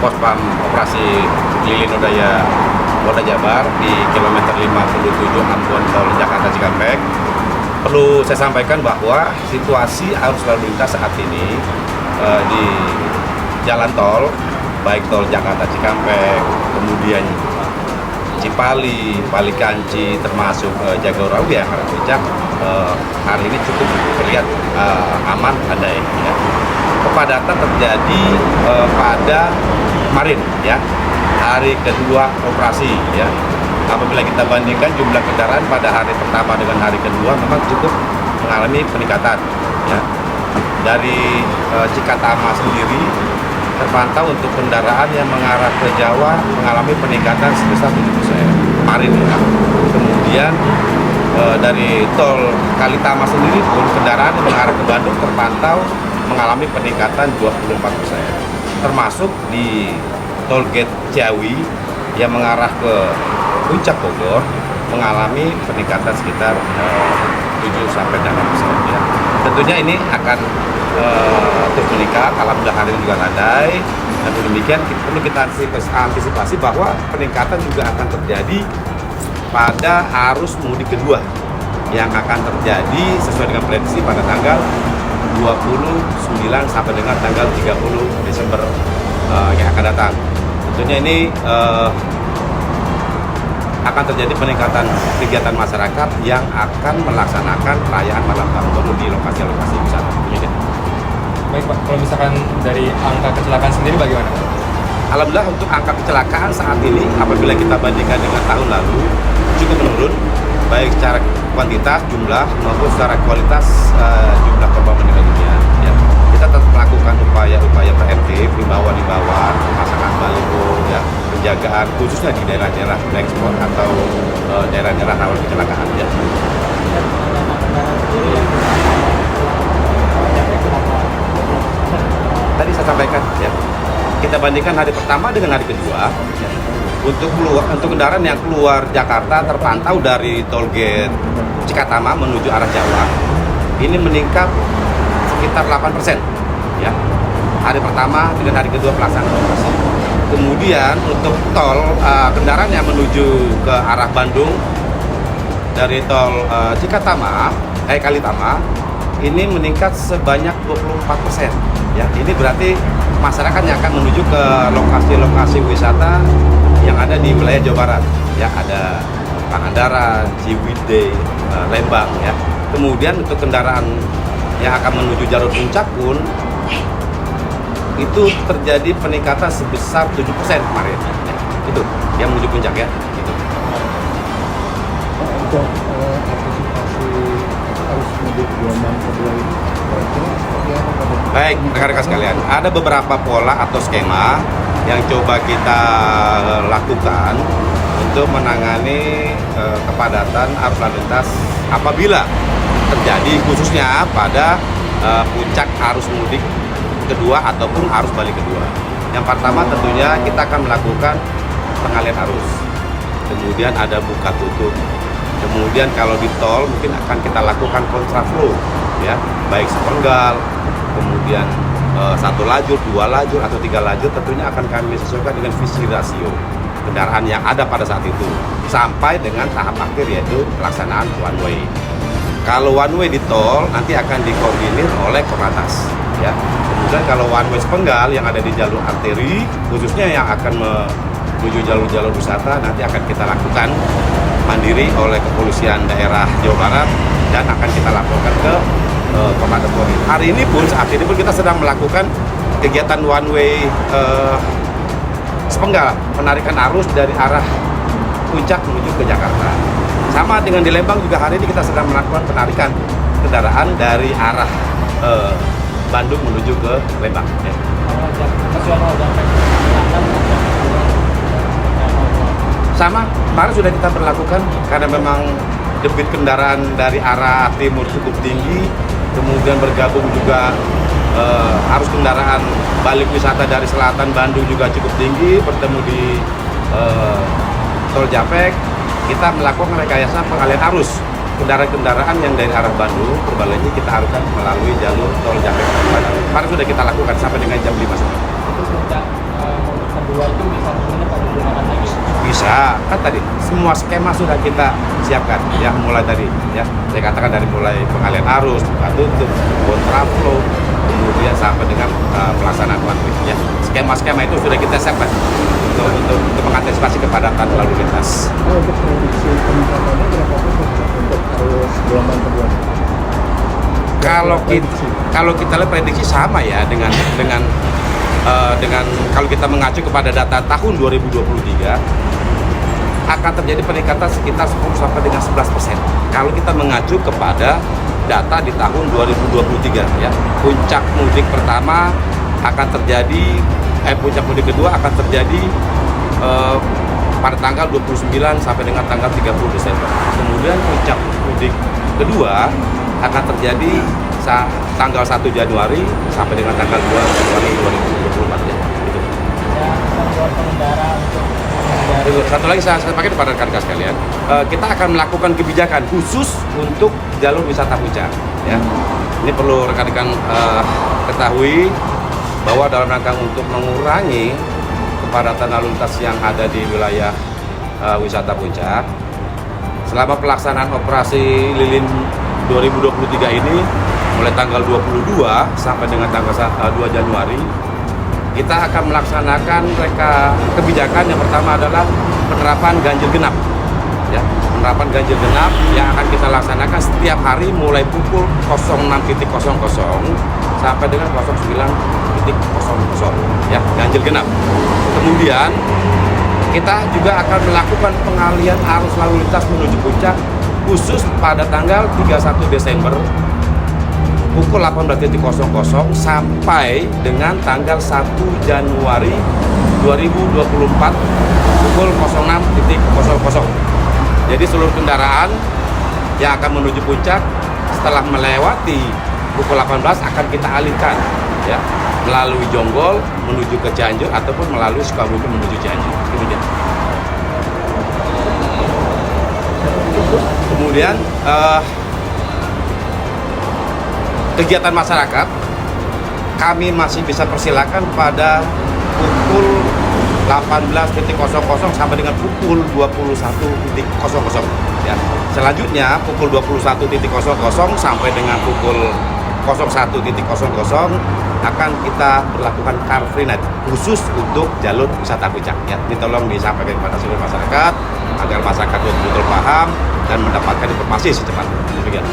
Pospam Operasi Lilin Udaya Polda Jabar di kilometer 57 Ambon Tol Jakarta Cikampek. Perlu saya sampaikan bahwa situasi arus lalu lintas saat ini di jalan tol, baik tol Jakarta Cikampek, kemudian Cipali, Palikanci, termasuk Jagorawi yang arah puncak, hari ini cukup terlihat aman, landai. Ya. Kepadatan terjadi pada kemarin, ya, hari kedua operasi. Ya. Apabila kita bandingkan jumlah kendaraan pada hari pertama dengan hari kedua, memang cukup mengalami peningkatan. Ya. Dari Cikatama sendiri terpantau untuk kendaraan yang mengarah ke Jawa mengalami peningkatan sebesar 7% kemarin, ya. Kemudian dari tol Kalitama sendiri pun kendaraan yang mengarah ke Bandung terpantau mengalami peningkatan 24%. Termasuk di tol gate Ciawi yang mengarah ke Puncak Bogor mengalami peningkatan sekitar 7-8%. Ya. Tentunya ini akan terus meningkat. Alhamdulillah hari ini juga landai. Dan demikian perlu kita antisipasi bahwa peningkatan juga akan terjadi pada arus mudik kedua yang akan terjadi sesuai dengan prediksi pada tanggal 29 sampai dengan tanggal 30 Desember yang akan datang. Tentunya ini akan terjadi peningkatan kegiatan masyarakat yang akan melaksanakan perayaan malam tahun baru di lokasi-lokasi wisata. Baik Pak, kalau misalkan dari angka kecelakaan sendiri bagaimana? Alhamdulillah untuk angka kecelakaan saat ini apabila kita bandingkan dengan tahun lalu cukup menurun, baik secara kuantitas jumlah maupun secara kualitas jumlah korban meninggal dunia. Ya. Kita tetap melakukan upaya-upaya preventif, himbauan-himbauan, pemasangan baliho, ya, penjagaan khususnya di daerah-daerah ekspor atau daerah-daerah rawan kecelakaan. Ya. Tadi saya sampaikan, ya, kita bandingkan hari pertama dengan hari kedua. Ya. Untuk kendaraan yang keluar Jakarta terpantau dari tol gate Cikatama menuju arah Jawa, ini meningkat sekitar 8%. Ya. Hari pertama dengan hari kedua pelaksanaan operasi. Kemudian untuk tol kendaraan yang menuju ke arah Bandung dari tol Kalitama ini meningkat sebanyak 24%. Ya, ini berarti masyarakat yang akan menuju ke lokasi-lokasi wisata yang ada di wilayah Jawa Barat. Ya, ada Pangandaran, Ciwidey, Lembang. Ya. Kemudian untuk kendaraan yang akan menuju jalur puncak pun itu terjadi peningkatan sebesar 7% kemarin. Ya, itu yang menuju puncak, ya. Gitu. Untuk antisipasi arus mudik gelombang kedua ini, baik, rekan-rekan sekalian, ada beberapa pola atau skema yang coba kita lakukan untuk menangani kepadatan arus lalu lintas apabila terjadi khususnya pada puncak arus mudik kedua ataupun arus balik kedua. Yang pertama tentunya kita akan melakukan pengalihan arus, kemudian ada buka tutup, kemudian kalau di tol mungkin akan kita lakukan kontraflow, ya, baik sepenggal, kemudian satu lajur, dua lajur, atau tiga lajur. Tentunya akan kami sesuaikan dengan visi rasio kendaraan yang ada pada saat itu sampai dengan tahap akhir yaitu pelaksanaan one way. Kalau one way di tol nanti akan dikoordinir oleh Korlantas, ya. Kemudian kalau one way sepenggal yang ada di jalur arteri khususnya yang akan menuju jalur-jalur wisata nanti akan kita lakukan mandiri oleh Kepolisian Daerah Jawa Barat dan akan kita laporkan ke Korlantas Polri. Hari ini pun, saat ini pun kita sedang melakukan kegiatan one way sepenggal, penarikan arus dari arah puncak menuju ke Jakarta. Sama dengan di Lembang juga hari ini kita sedang melakukan penarikan kendaraan dari arah Bandung menuju ke Lembang. Ya. Sama, kemarin sudah kita berlakukan karena memang debit kendaraan dari arah timur cukup tinggi, kemudian bergabung juga arus kendaraan balik wisata dari selatan Bandung juga cukup tinggi, bertemu di tol Japek. Kita melakukan rekayasa pengalihan arus kendaraan-kendaraan yang dari arah Bandung Purbalingga kita arahkan melalui jalur tol Japek. Kemarin sudah kita lakukan sampai dengan jam 5 sore. dua itu bisa sebenarnya pada digunakan lagi. Bisa, kan tadi semua skema sudah kita siapkan ya, mulai dari ya saya katakan dari mulai pengalian arus, buka tutup, kontraflow, kemudian sampai dengan pelaksanaan one way ya. Skema-skema itu sudah kita siapkan untuk mengantisipasi kepadatan lalu lintas. Untuk prediksi peningkatannya berapa persen untuk arus gelombang kedua? Kalau kita lihat prediksi sama ya dengan kalau kita mengacu kepada data tahun 2023 akan terjadi peningkatan sekitar 10 sampai dengan 11%. Kalau kita mengacu kepada data di tahun 2023 ya, puncak mudik pertama akan terjadi puncak mudik kedua akan terjadi pada tanggal 29 sampai dengan tanggal 30 Desember. Kemudian puncak mudik kedua akan terjadi tanggal 1 Januari sampai dengan tanggal 2 Januari 2024 ya. Gitu. Buat pengendara untuk menghindari. Satu lagi saya pakai kepada rekan-rekan sekalian, kita akan melakukan kebijakan khusus untuk jalur wisata puncak. Ya. Ini perlu rekan-rekan ketahui bahwa dalam rangka untuk mengurangi kepadatan lalu lintas yang ada di wilayah wisata puncak, selama pelaksanaan operasi Lilin 2023 ini mulai tanggal 22 sampai dengan tanggal 2 Januari kita akan melaksanakan kebijakan. Yang pertama adalah penerapan ganjil genap ya, penerapan ganjil genap yang akan kita laksanakan setiap hari mulai pukul 06.00 sampai dengan 09.00 ya, ganjil genap. Kemudian kita juga akan melakukan pengalian arus lalu lintas menuju puncak khusus pada tanggal 31 Desember pukul 18.00 sampai dengan tanggal 1 Januari 2024 pukul 06.00. Jadi seluruh kendaraan yang akan menuju puncak setelah melewati pukul 18 akan kita alihkan ya, melalui Jonggol menuju ke Cianjur ataupun melalui Sukabumi menuju Cianjur. Demikian. Kemudian kegiatan masyarakat kami masih bisa persilakan pada pukul 18.00 sampai dengan pukul 21.00 ya. Selanjutnya pukul 21.00 sampai dengan pukul 01.00 akan kita berlakukan car free night khusus untuk jalur wisata puncak ya. Ini tolong disampaikan kepada seluruh masyarakat agar masyarakat betul-betul paham dan mendapatkan informasi secepatnya. Demikian.